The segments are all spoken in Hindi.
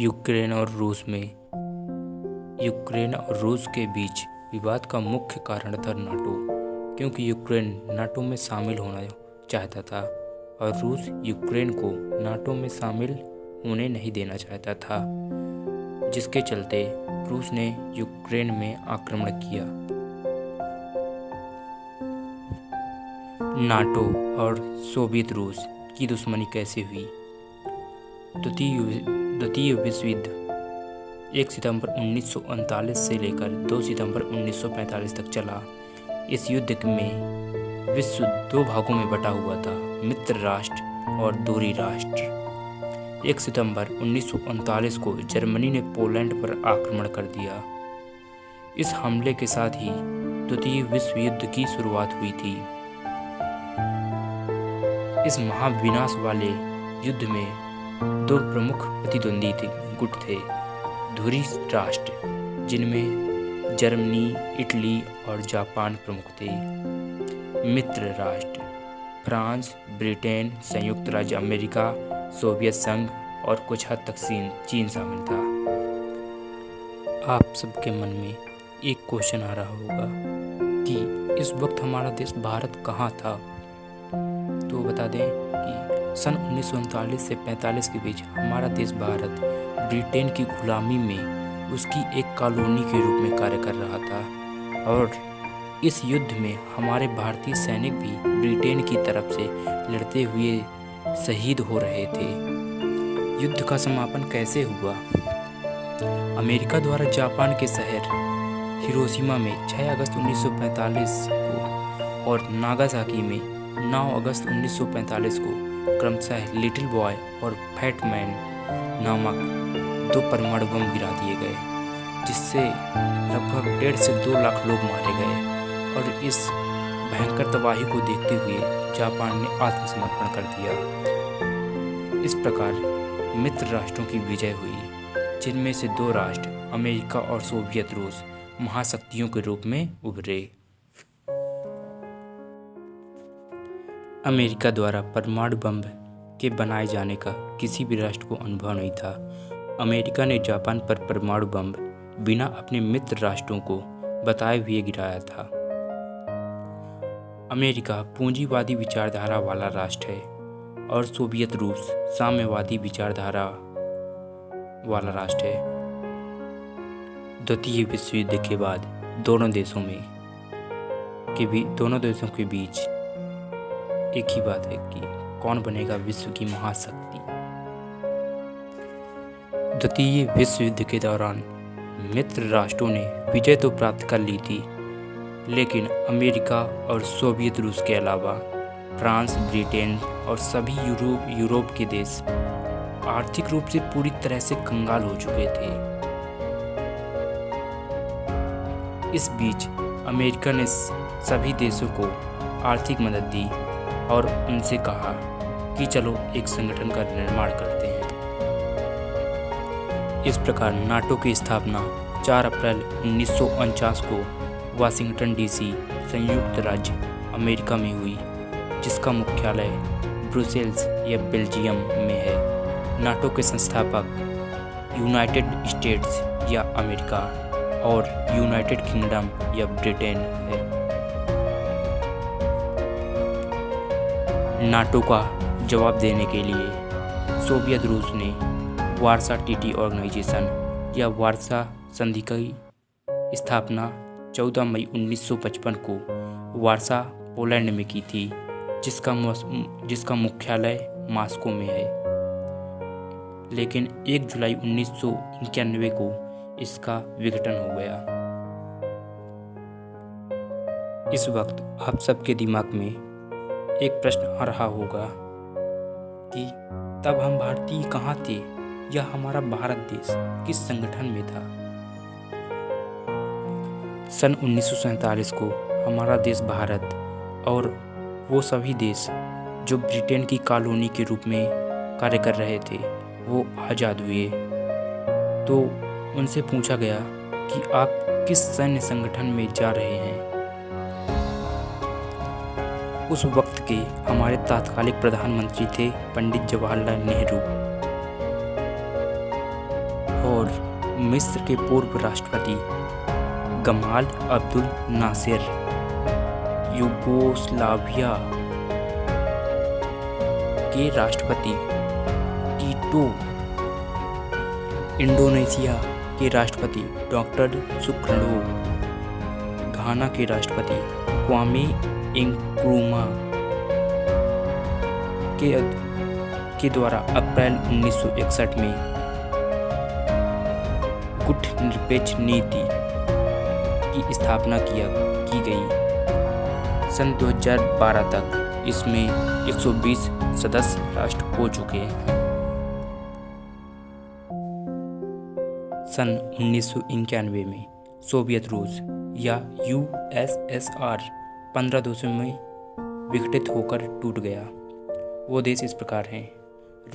यूक्रेन और रूस के बीच विवाद का मुख्य कारण था नाटो, क्योंकि यूक्रेन नाटो में शामिल होना चाहता था और रूस यूक्रेन को नाटो में शामिल होने नहीं देना चाहता था, जिसके चलते रूस ने यूक्रेन में आक्रमण किया। नाटो और सोवियत रूस की दुश्मनी कैसे हुई? द्वितीय विश्व युद्ध 1 सितंबर 1939 से लेकर 2 सितंबर 1945 तक चला। इस युद्ध में विश्व दो भागों में बटा हुआ था, मित्र राष्ट्र और दूरी राष्ट्र। 1 सितंबर 1939 को जर्मनी ने पोलैंड पर आक्रमण कर दिया। इस हमले के साथ ही द्वितीय विश्व युद्ध की शुरुआत हुई थी। इस महाविनाश वाले युद्ध में दो प्रमुख प्रतिद्वंदी गुट थे, धुरी राष्ट्र, जिनमें जर्मनी, इटली और जापान प्रमुख थे। मित्र राष्ट्र, फ्रांस, ब्रिटेन, संयुक्त राज्य अमेरिका, सोवियत संघ और कुछ हद तक चीन शामिल था। आप सबके मन में एक क्वेश्चन आ रहा होगा कि इस वक्त हमारा देश भारत कहाँ था? तो बता दें कि सन 1939 से 45 के बीच हमारा देश भारत ब्रिटेन की गुलामी में उसकी एक कॉलोनी के रूप में कार्य कर रहा था और इस युद्ध में हमारे भारतीय सैनिक भी ब्रिटेन की तरफ से लड़ते हुए शहीद हो रहे थे। युद्ध का समापन कैसे हुआ? अमेरिका द्वारा जापान के शहर हिरोशिमा में 6 अगस्त 1945 को और नागासाकी में 9 अगस्त 1945 को क्रमशः लिटिल बॉय और फैट मैन नामक 2 परमाणु बम गिरा दिए गए, जिससे लगभग 1.5 से 2 लाख लोग मारे गए और इस भयंकर तबाही को देखते हुए जापान ने आत्मसमर्पण कर दिया। इस प्रकार मित्र राष्ट्रों की विजय हुई, जिनमें से 2 राष्ट्र अमेरिका और सोवियत रूस महाशक्तियों के रूप में उभरे। अमेरिका द्वारा परमाणु बम के बनाए जाने का किसी भी राष्ट्र को अनुभव नहीं था। अमेरिका ने जापान पर परमाणु बम बिना अपने मित्र राष्ट्रों को बताए हुए गिराया था। अमेरिका पूंजीवादी विचारधारा वाला राष्ट्र है और सोवियत रूस साम्यवादी विचारधारा वाला राष्ट्र है। द्वितीय विश्व युद्ध के बाद दोनों देशों के बीच एक ही बात है कि कौन बनेगा विश्व की महाशक्ति। द्वितीय विश्व युद्ध के दौरान मित्र राष्ट्रों ने विजय तो प्राप्त कर ली थी, लेकिन अमेरिका और सोवियत रूस के अलावा फ्रांस, ब्रिटेन और सभी यूरोप के देश आर्थिक रूप से पूरी तरह से कंगाल हो चुके थे। इस बीच अमेरिका ने सभी देशों को आर्थिक मदद दी और उनसे कहा कि चलो एक संगठन का निर्माण करते हैं। इस प्रकार नाटो की स्थापना 4 अप्रैल 1949 को वाशिंगटन डीसी, संयुक्त राज्य अमेरिका में हुई, जिसका मुख्यालय ब्रुसेल्स या बेल्जियम में है। नाटो के संस्थापक यूनाइटेड स्टेट्स या अमेरिका और यूनाइटेड किंगडम या ब्रिटेन है। नाटो का जवाब देने के लिए सोवियत रूस ने वारसा ट्रीटी ऑर्गेनाइजेशन या वारसा संधि की स्थापना 14 मई 1955 को वारसा, पोलैंड में की थी, जिसका मुख्यालय मॉस्को में है। लेकिन 1 जुलाई 1991 को इसका विघटन हो गया। इस वक्त आप सबके दिमाग में एक प्रश्न आ रहा होगा कि तब हम भारतीय कहाँ थे या हमारा भारत देश किस संगठन में था? सन 1947 को हमारा देश भारत और वो सभी देश जो ब्रिटेन की कॉलोनी के रूप में कार्य कर रहे थे वो आज़ाद हुए। तो उनसे पूछा गया कि आप किस सैन्य संगठन में जा रहे हैं? उस वक्त के हमारे तत्कालीन प्रधानमंत्री थे पंडित जवाहरलाल नेहरू। और मिस्र के पूर्व राष्ट्रपति गमाल अब्दुल नासिर, यूगोस्लाविया के राष्ट्रपति टीटो, इंडोनेशिया के राष्ट्रपति डॉक्टर सुकर्नो, घाना के राष्ट्रपति क्वामे नक्रुमा के द्वारा अप्रैल 1961 में गुटनिरपेक्ष नीति की स्थापना की गई। सन 2012 तक इसमें 120 सदस्य राष्ट्र हो चुके हैं। सन 1991 में सोवियत रूस या यूएसएसआर 15 देशों में विघटित होकर टूट गया। वो देश इस प्रकार हैं: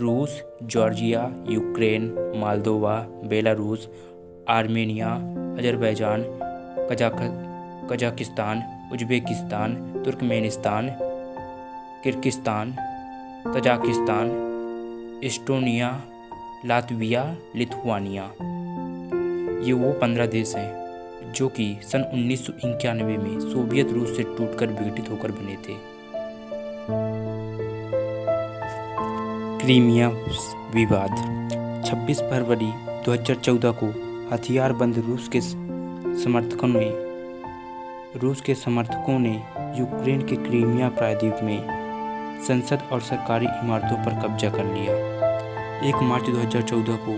रूस, Georgia, Ukraine, Moldova, Belarus, Armenia, Azerbaijan, Kazakhstan, Uzbekistan, Turkmenistan, Kyrgyzstan, Tajikistan, Estonia, Latvia, Lithuania. ये वो 15 देश हैं जो कि सन 1991 में सोवियत रूस से टूटकर विघटित होकर बने थे। क्रीमिया विवाद। 26 फरवरी 2014 को हथियारबंद रूस के समर्थकों ने यूक्रेन के क्रीमिया प्रायद्वीप में संसद और सरकारी इमारतों पर कब्जा कर लिया। 1 मार्च 2014 को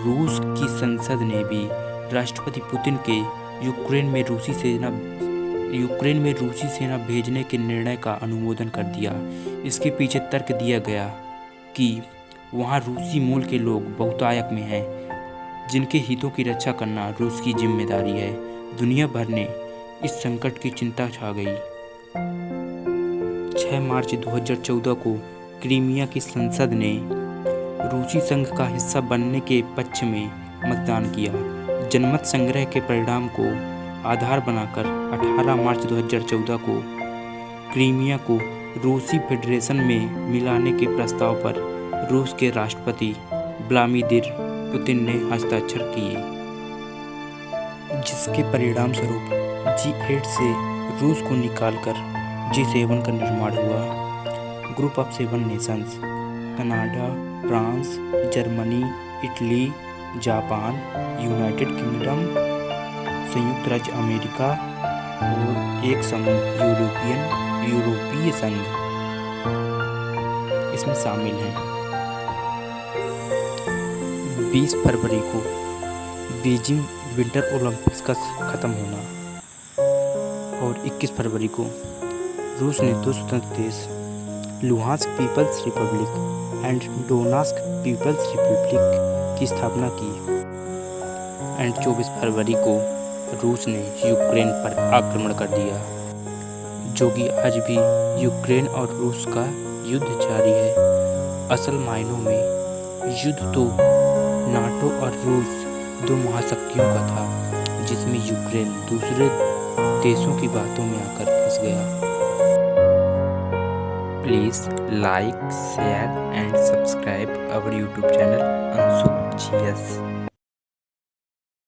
रूस की संसद ने भी राष्ट्रपति पुतिन के यूक्रेन में रूसी सेना भेजने के निर्णय का अनुमोदन कर दिया। इसके पीछे तर्क दिया गया कि वहां रूसी मूल के लोग बहुतायत में हैं, जिनके हितों की रक्षा करना रूस की जिम्मेदारी है। दुनिया भर ने इस संकट की चिंता छा गई। 6 मार्च 2014 को क्रीमिया की संसद ने रूसी संघ का हिस्सा बनने के पक्ष में मतदान किया। जनमत संग्रह के परिणाम को आधार बनाकर 18 मार्च 2014 को क्रीमिया को रूसी फेडरेशन में मिलाने के प्रस्ताव पर रूस के राष्ट्रपति व्लादिमीर पुतिन ने हस्ताक्षर किए, जिसके परिणाम स्वरूप G8 से रूस को निकालकर G7 का निर्माण हुआ। Group of 7 Nations Canada, France, Germany, Italy, Japan, United kingdom, संयुक्त राज्य अमेरिका और एक समूह यूरोपीय संघ इसमें शामिल हैं। 20 फरवरी को बीजिंग विंटर ओलंपिक्स का खत्म होना और 21 फरवरी को रूस ने 2 स्वतंत्र देश Luhansk people's republic and Donetsk people's republic की स्थापना की। एंड 24 फरवरी को रूस ने यूक्रेन पर आक्रमण कर दिया, जो कि आज भी यूक्रेन और रूस का युद्ध जारी है। असल मायनों में युद्ध तो नाटो और रूस 2 महाशक्तियों का था, जिसमें यूक्रेन दूसरे देशों की बातों में आकर फंस गया। Please like, share and subscribe our YouTube channel Anshuk GS।